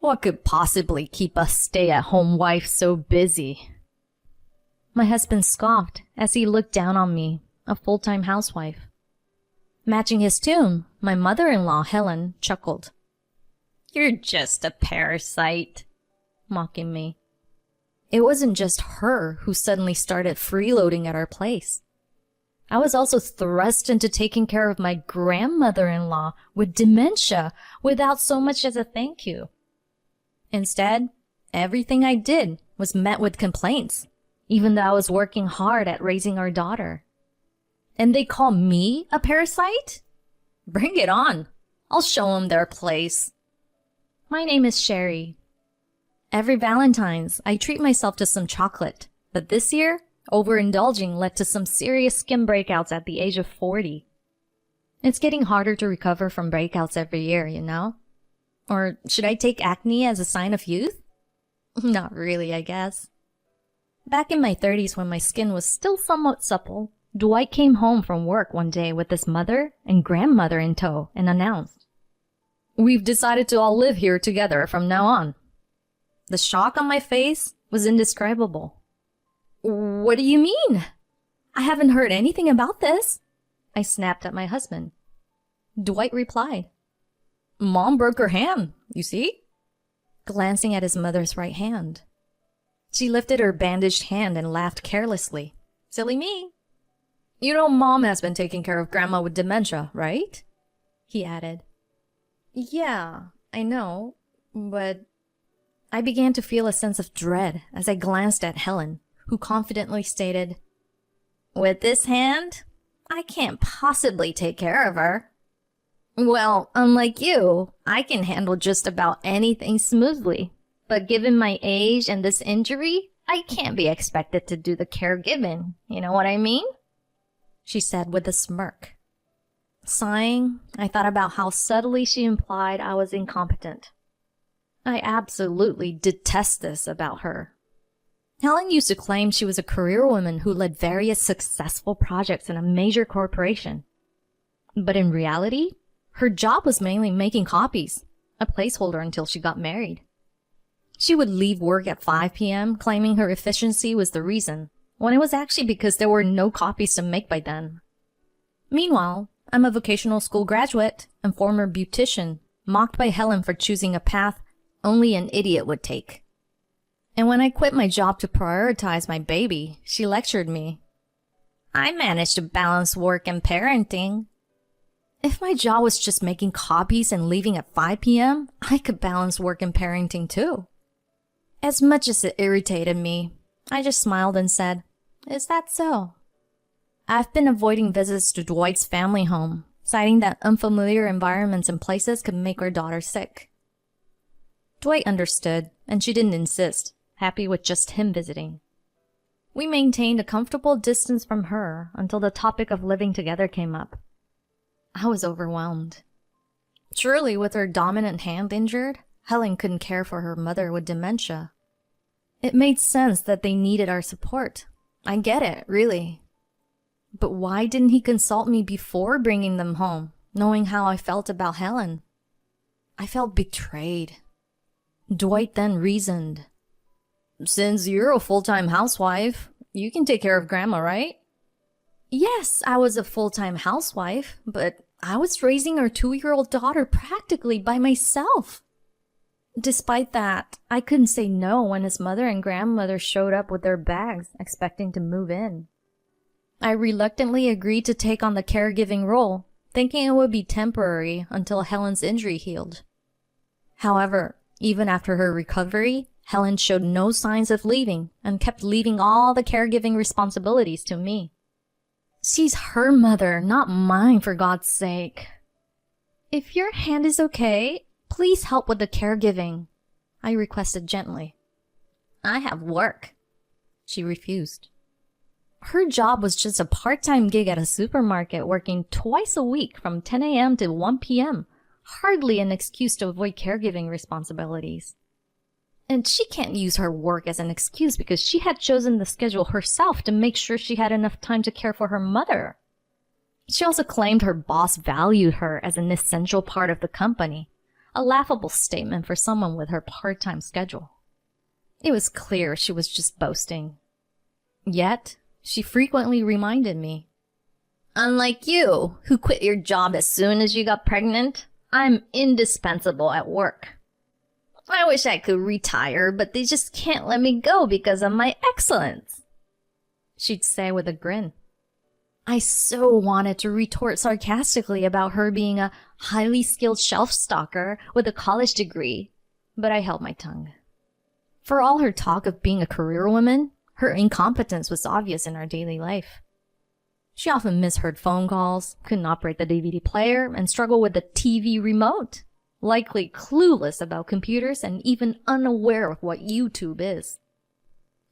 What could possibly keep a stay-at-home wife so busy? My husband scoffed as he looked down on me, a full-time housewife. Matching his tune, my mother-in-law, Helen, chuckled. "You're just a parasite," mocking me. It wasn't just her who suddenly started freeloading at our place. I was also thrust into taking care of my grandmother-in-law with dementia without so much as a thank you. Instead, everything I did was met with complaints, even though I was working hard at raising our daughter. And they call me a parasite? Bring it on. I'll show them their place. My name is Sherry. Every Valentine's, I treat myself to some chocolate, but this year, overindulging led to some serious skin breakouts at the age of 40. It's getting harder to recover from breakouts every year, you know? Or should I take acne as a sign of youth? Not really, I guess. Back in my 30s when my skin was still somewhat supple, Dwight came home from work one day with his mother and grandmother in tow and announced, "We've decided to all live here together from now on." The shock on my face was indescribable. "What do you mean? I haven't heard anything about this," I snapped at my husband. Dwight replied, "Mom broke her hand, you see?" Glancing at his mother's right hand. She lifted her bandaged hand and laughed carelessly. "Silly me. You know Mom has been taking care of Grandma with dementia, right?" he added. "Yeah, I know, but..." I began to feel a sense of dread as I glanced at Helen, who confidently stated, "With this hand, I can't possibly take care of her." "Well, unlike you, I can handle just about anything smoothly. But given my age and this injury, I can't be expected to do the caregiving, you know what I mean?" she said with a smirk. Sighing, I thought about how subtly she implied I was incompetent. I absolutely detest this about her. Helen used to claim she was a career woman who led various successful projects in a major corporation. But in reality, her job was mainly making copies, a placeholder until she got married. She would leave work at 5 p.m. claiming her efficiency was the reason, when it was actually because there were no copies to make by then. Meanwhile, I'm a vocational school graduate and former beautician, mocked by Helen for choosing a path only an idiot would take. And when I quit my job to prioritize my baby, she lectured me. "I managed to balance work and parenting." If my job was just making copies and leaving at 5 p.m., I could balance work and parenting too. As much as it irritated me, I just smiled and said, "Is that so?" I've been avoiding visits to Dwight's family home, citing that unfamiliar environments and places could make our daughter sick. Dwight understood, and she didn't insist, happy with just him visiting. We maintained a comfortable distance from her until the topic of living together came up. I was overwhelmed. Surely, with her dominant hand injured, Helen couldn't care for her mother with dementia. It made sense that they needed our support. I get it, really. But why didn't he consult me before bringing them home, knowing how I felt about Helen? I felt betrayed. Dwight then reasoned. "Since you're a full-time housewife, you can take care of Grandma, right?" Yes, I was a full-time housewife, but I was raising our 2-year-old daughter practically by myself. Despite that, I couldn't say no when his mother and grandmother showed up with their bags, expecting to move in. I reluctantly agreed to take on the caregiving role, thinking it would be temporary until Helen's injury healed. However, even after her recovery, Helen showed no signs of leaving and kept leaving all the caregiving responsibilities to me. She's her mother, not mine, for God's sake. "If your hand is okay, please help with the caregiving," I requested gently. "I have work," she refused. Her job was just a part-time gig at a supermarket, working twice a week from 10 a.m. to 1 p.m., hardly an excuse to avoid caregiving responsibilities. And she can't use her work as an excuse because she had chosen the schedule herself to make sure she had enough time to care for her mother. She also claimed her boss valued her as an essential part of the company, a laughable statement for someone with her part-time schedule. It was clear she was just boasting. Yet, she frequently reminded me, "Unlike you, who quit your job as soon as you got pregnant, I'm indispensable at work. I wish I could retire, but they just can't let me go because of my excellence," she'd say with a grin. I so wanted to retort sarcastically about her being a highly skilled shelf stalker with a college degree, but I held my tongue. For all her talk of being a career woman, her incompetence was obvious in our daily life. She often misheard phone calls, couldn't operate the DVD player, and struggled with the TV remote, likely clueless about computers and even unaware of what YouTube is.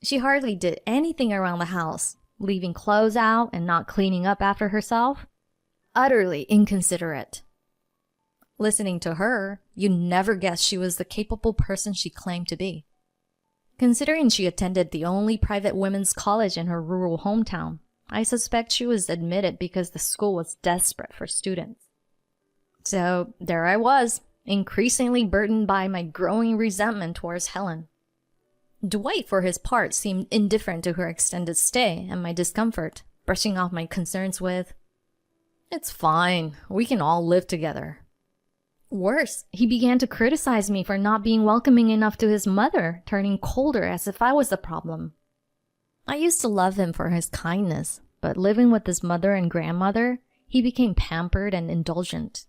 She hardly did anything around the house, leaving clothes out and not cleaning up after herself. Utterly inconsiderate. Listening to her, you never guessed she was the capable person she claimed to be. Considering she attended the only private women's college in her rural hometown, I suspect she was admitted because the school was desperate for students. So there I was, increasingly burdened by my growing resentment towards Helen. Dwight, for his part, seemed indifferent to her extended stay and my discomfort, brushing off my concerns with, "It's fine, we can all live together." Worse, he began to criticize me for not being welcoming enough to his mother, turning colder as if I was the problem. I used to love him for his kindness, but living with his mother and grandmother, he became pampered and indulgent.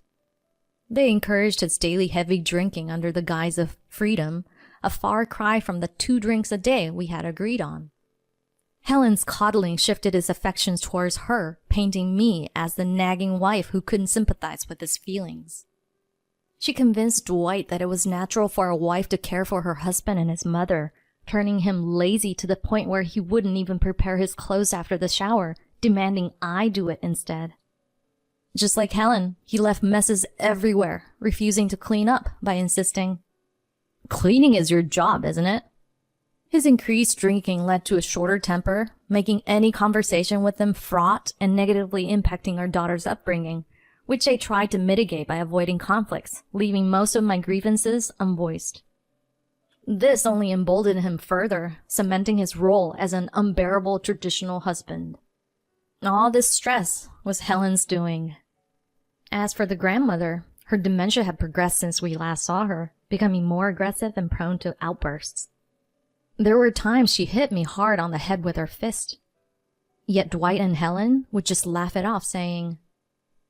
They encouraged his daily heavy drinking under the guise of freedom, a far cry from the 2 drinks a day we had agreed on. Helen's coddling shifted his affections towards her, painting me as the nagging wife who couldn't sympathize with his feelings. She convinced Dwight that it was natural for a wife to care for her husband and his mother, turning him lazy to the point where he wouldn't even prepare his clothes after the shower, demanding I do it instead. Just like Helen, he left messes everywhere, refusing to clean up by insisting, "Cleaning is your job, isn't it?" His increased drinking led to a shorter temper, making any conversation with him fraught and negatively impacting our daughter's upbringing, which I tried to mitigate by avoiding conflicts, leaving most of my grievances unvoiced. This only emboldened him further, cementing his role as an unbearable traditional husband. All this stress was Helen's doing. As for the grandmother, her dementia had progressed since we last saw her, becoming more aggressive and prone to outbursts. There were times she hit me hard on the head with her fist. Yet Dwight and Helen would just laugh it off, saying,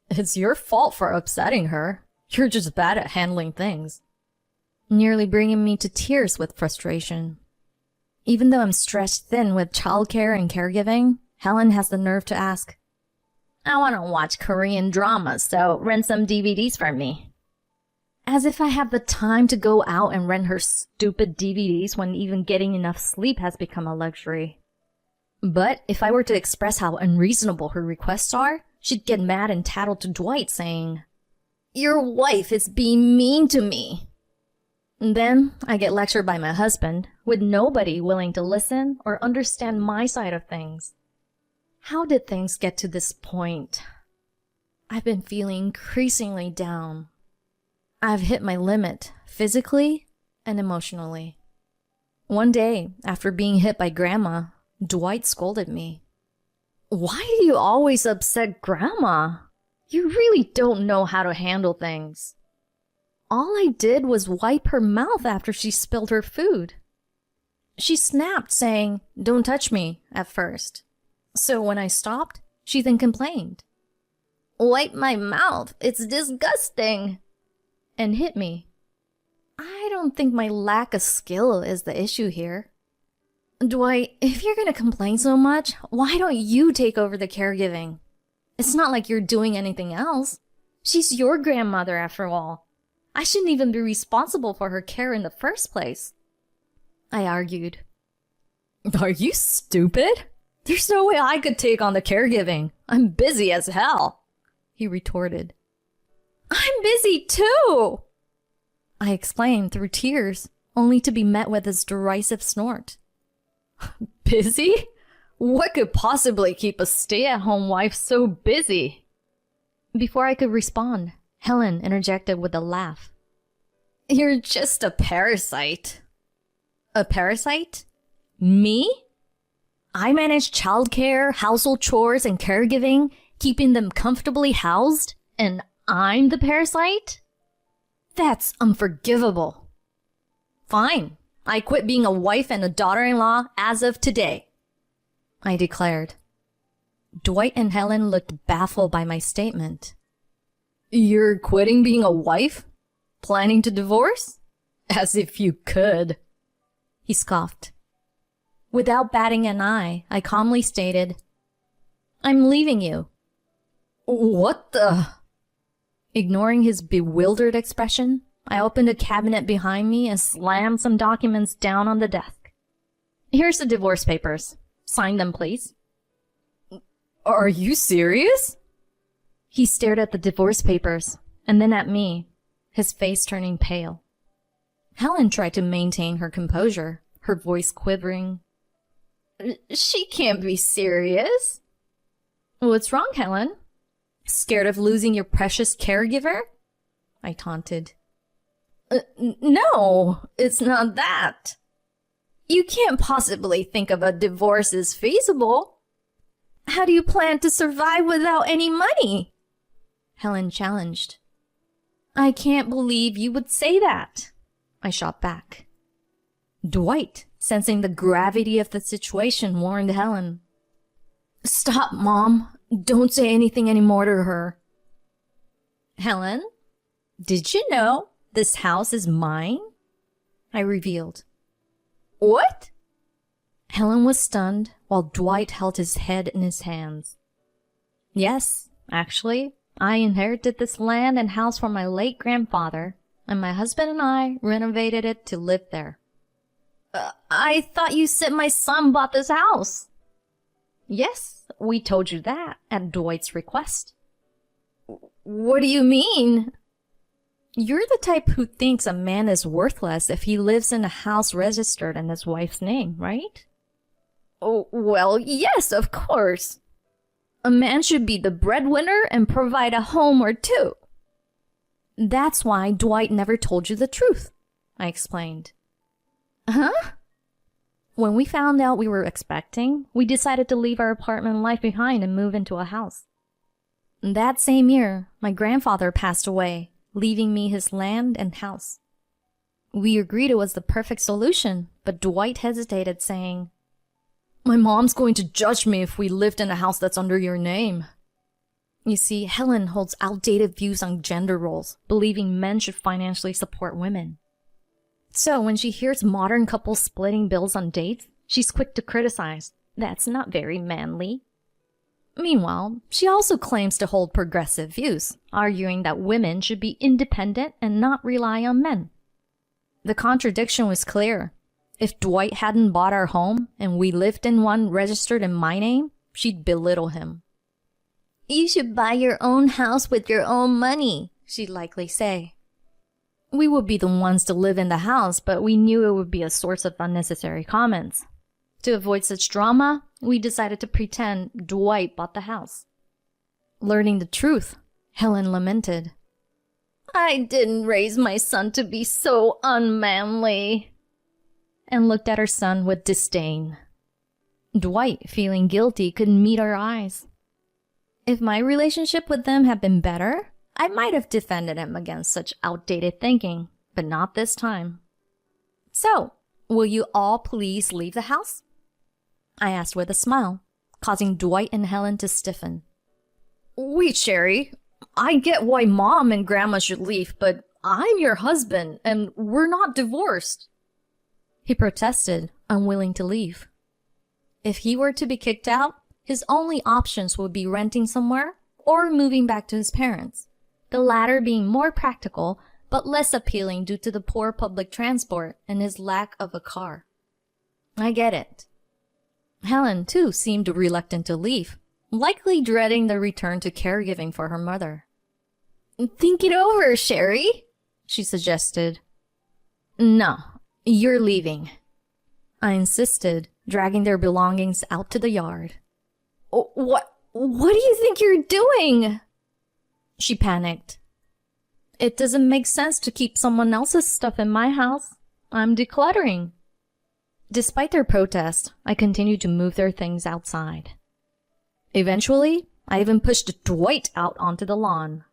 "It's your fault for upsetting her. You're just bad at handling things," nearly bringing me to tears with frustration. Even though I'm stretched thin with childcare and caregiving, Helen has the nerve to ask, "I want to watch Korean dramas, so rent some DVDs for me." As if I have the time to go out and rent her stupid DVDs when even getting enough sleep has become a luxury. But if I were to express how unreasonable her requests are, she'd get mad and tattle to Dwight, saying, "Your wife is being mean to me." And then I get lectured by my husband, with nobody willing to listen or understand my side of things. How did things get to this point? I've been feeling increasingly down. I've hit my limit, physically and emotionally. One day, after being hit by Grandma, Dwight scolded me. "Why do you always upset Grandma? You really don't know how to handle things." All I did was wipe her mouth after she spilled her food. She snapped, saying, "Don't touch me," at first. So when I stopped, she then complained, "Wipe my mouth, it's disgusting," and hit me. I don't think my lack of skill is the issue here. Dwight, if you're gonna complain so much, why don't you take over the caregiving? It's not like you're doing anything else. She's your grandmother after all. I shouldn't even be responsible for her care in the first place. I argued. "Are you stupid? There's no way I could take on the caregiving. I'm busy as hell," he retorted. "I'm busy too," I exclaimed through tears, only to be met with his derisive snort. "Busy? What could possibly keep a stay-at-home wife so busy?" Before I could respond, Helen interjected with a laugh. You're just a parasite. A parasite? Me? I manage childcare, household chores, and caregiving, keeping them comfortably housed, and I'm the parasite? That's unforgivable. Fine. I quit being a wife and a daughter-in-law as of today, I declared. Dwight and Helen looked baffled by my statement. You're quitting being a wife? Planning to divorce? As if you could. He scoffed. Without batting an eye, I calmly stated, I'm leaving you. What the? Ignoring his bewildered expression, I opened a cabinet behind me and slammed some documents down on the desk. Here's the divorce papers. Sign them, please. Are you serious? He stared at the divorce papers, and then at me, his face turning pale. Helen tried to maintain her composure, her voice quivering. She can't be serious. What's wrong, Helen? Scared of losing your precious caregiver? I taunted. No, it's not that. You can't possibly think of a divorce as feasible. How do you plan to survive without any money? Helen challenged. I can't believe you would say that, I shot back. Dwight, sensing the gravity of the situation, warned Helen. Stop, Mom. Don't say anything anymore to her. Helen, did you know this house is mine? I revealed. What? Helen was stunned while Dwight held his head in his hands. Yes, actually, I inherited this land and house from my late grandfather, and my husband and I renovated it to live there. I thought you said my son bought this house. Yes, we told you that at Dwight's request. What do you mean? You're the type who thinks a man is worthless if he lives in a house registered in his wife's name, right? Oh, well, yes, of course. A man should be the breadwinner and provide a home or two. That's why Dwight never told you the truth, I explained. Huh? When we found out we were expecting, we decided to leave our apartment life behind and move into a house. That same year, my grandfather passed away, leaving me his land and house. We agreed it was the perfect solution, but Dwight hesitated, saying, My mom's going to judge me if we lived in a house that's under your name. You see, Helen holds outdated views on gender roles, believing men should financially support women. So when she hears modern couples splitting bills on dates, she's quick to criticize. That's not very manly. Meanwhile, she also claims to hold progressive views, arguing that women should be independent and not rely on men. The contradiction was clear. If Dwight hadn't bought our home and we lived in one registered in my name, she'd belittle him. You should buy your own house with your own money, she'd likely say. We would be the ones to live in the house, but we knew it would be a source of unnecessary comments. To avoid such drama, we decided to pretend Dwight bought the house. Learning the truth, Helen lamented. I didn't raise my son to be so unmanly. And looked at her son with disdain. Dwight, feeling guilty, couldn't meet our eyes. If my relationship with them had been better, I might have defended him against such outdated thinking, but not this time. So, will you all please leave the house? I asked with a smile, causing Dwight and Helen to stiffen. Wait, Sherry, I get why Mom and Grandma should leave, but I'm your husband, and we're not divorced. He protested, unwilling to leave. If he were to be kicked out, his only options would be renting somewhere or moving back to his parents, the latter being more practical but less appealing due to the poor public transport and his lack of a car. I get it. Helen, too, seemed reluctant to leave, likely dreading the return to caregiving for her mother. Think it over, Sherry, she suggested. No, you're leaving, I insisted, dragging their belongings out to the yard. What do you think you're doing? She panicked. It doesn't make sense to keep someone else's stuff in my house. I'm decluttering. Despite their protest, I continued to move their things outside. Eventually, I even pushed Dwight out onto the lawn.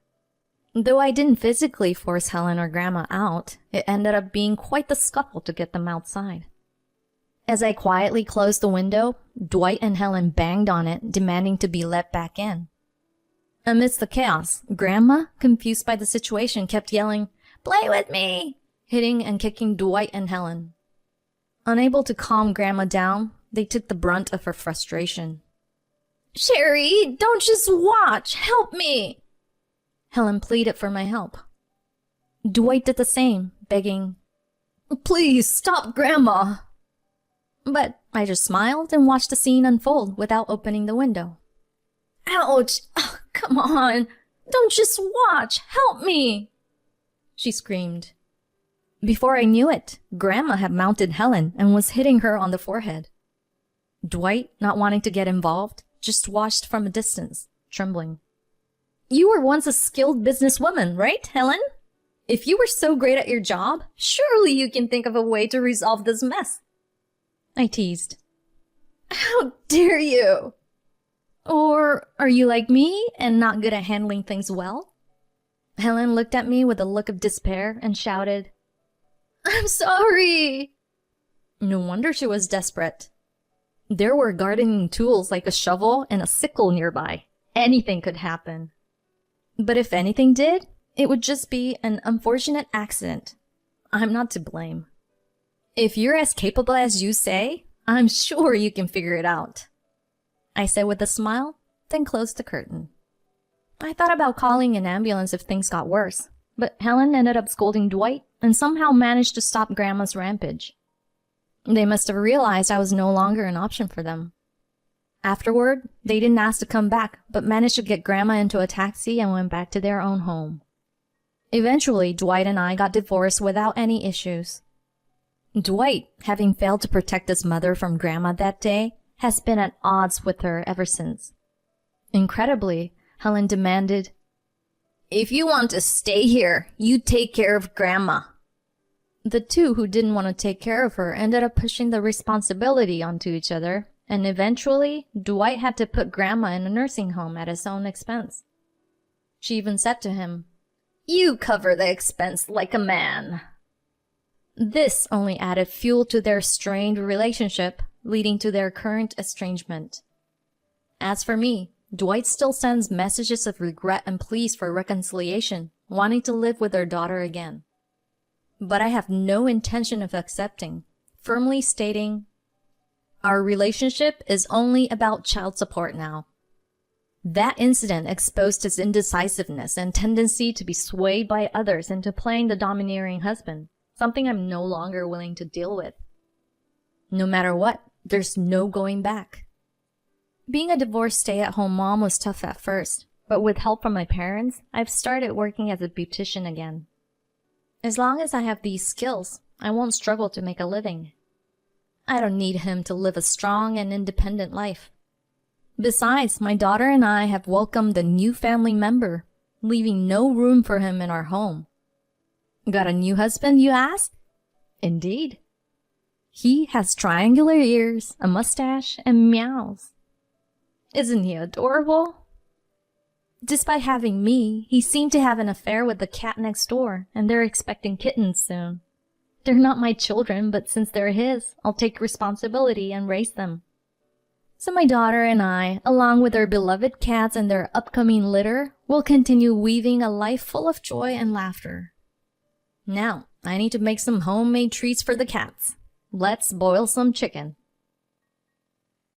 Though I didn't physically force Helen or Grandma out, it ended up being quite the scuffle to get them outside. As I quietly closed the window, Dwight and Helen banged on it, demanding to be let back in. Amidst the chaos, Grandma, confused by the situation, kept yelling, "Play with me!" hitting and kicking Dwight and Helen. Unable to calm Grandma down, they took the brunt of her frustration. "Sherry, don't just watch! Help me!" Helen pleaded for my help. Dwight did the same, begging, "Please stop Grandma!" But I just smiled and watched the scene unfold without opening the window. "Ouch! Oh, come on! Don't just watch! Help me!" she screamed. Before I knew it, Grandma had mounted Helen and was hitting her on the forehead. Dwight, not wanting to get involved, just watched from a distance, trembling. "You were once a skilled businesswoman, right, Helen? If you were so great at your job, surely you can think of a way to resolve this mess," I teased. "How dare you? Or are you like me and not good at handling things well?" Helen looked at me with a look of despair and shouted, "I'm sorry." No wonder she was desperate. There were gardening tools like a shovel and a sickle nearby. Anything could happen. But if anything did, it would just be an unfortunate accident. I'm not to blame. If you're as capable as you say, I'm sure you can figure it out, I said with a smile, then closed the curtain. I thought about calling an ambulance if things got worse, but Helen ended up scolding Dwight and somehow managed to stop Grandma's rampage. They must have realized I was no longer an option for them. Afterward, they didn't ask to come back, but managed to get Grandma into a taxi and went back to their own home. Eventually, Dwight and I got divorced without any issues. Dwight, having failed to protect his mother from Grandma that day, has been at odds with her ever since. Incredibly, Helen demanded, "If you want to stay here, you take care of Grandma." The two who didn't want to take care of her ended up pushing the responsibility onto each other, and eventually, Dwight had to put Grandma in a nursing home at his own expense. She even said to him, "You cover the expense like a man." This only added fuel to their strained relationship, leading to their current estrangement. As for me, Dwight still sends messages of regret and pleas for reconciliation, wanting to live with their daughter again. But I have no intention of accepting, firmly stating, "Our relationship is only about child support now." That incident exposed his indecisiveness and tendency to be swayed by others into playing the domineering husband, something I'm no longer willing to deal with. No matter what, there's no going back. Being a divorced stay-at-home mom was tough at first, but with help from my parents, I've started working as a beautician again. As long as I have these skills, I won't struggle to make a living. I don't need him to live a strong and independent life. Besides, my daughter and I have welcomed a new family member, leaving no room for him in our home. Got a new husband, you ask? Indeed. He has triangular ears, a mustache, and meows. Isn't he adorable? Despite having me, he seemed to have an affair with the cat next door, and they're expecting kittens soon. They're not my children, but since they're his, I'll take responsibility and raise them. So my daughter and I, along with our beloved cats and their upcoming litter, will continue weaving a life full of joy and laughter. Now, I need to make some homemade treats for the cats. Let's boil some chicken.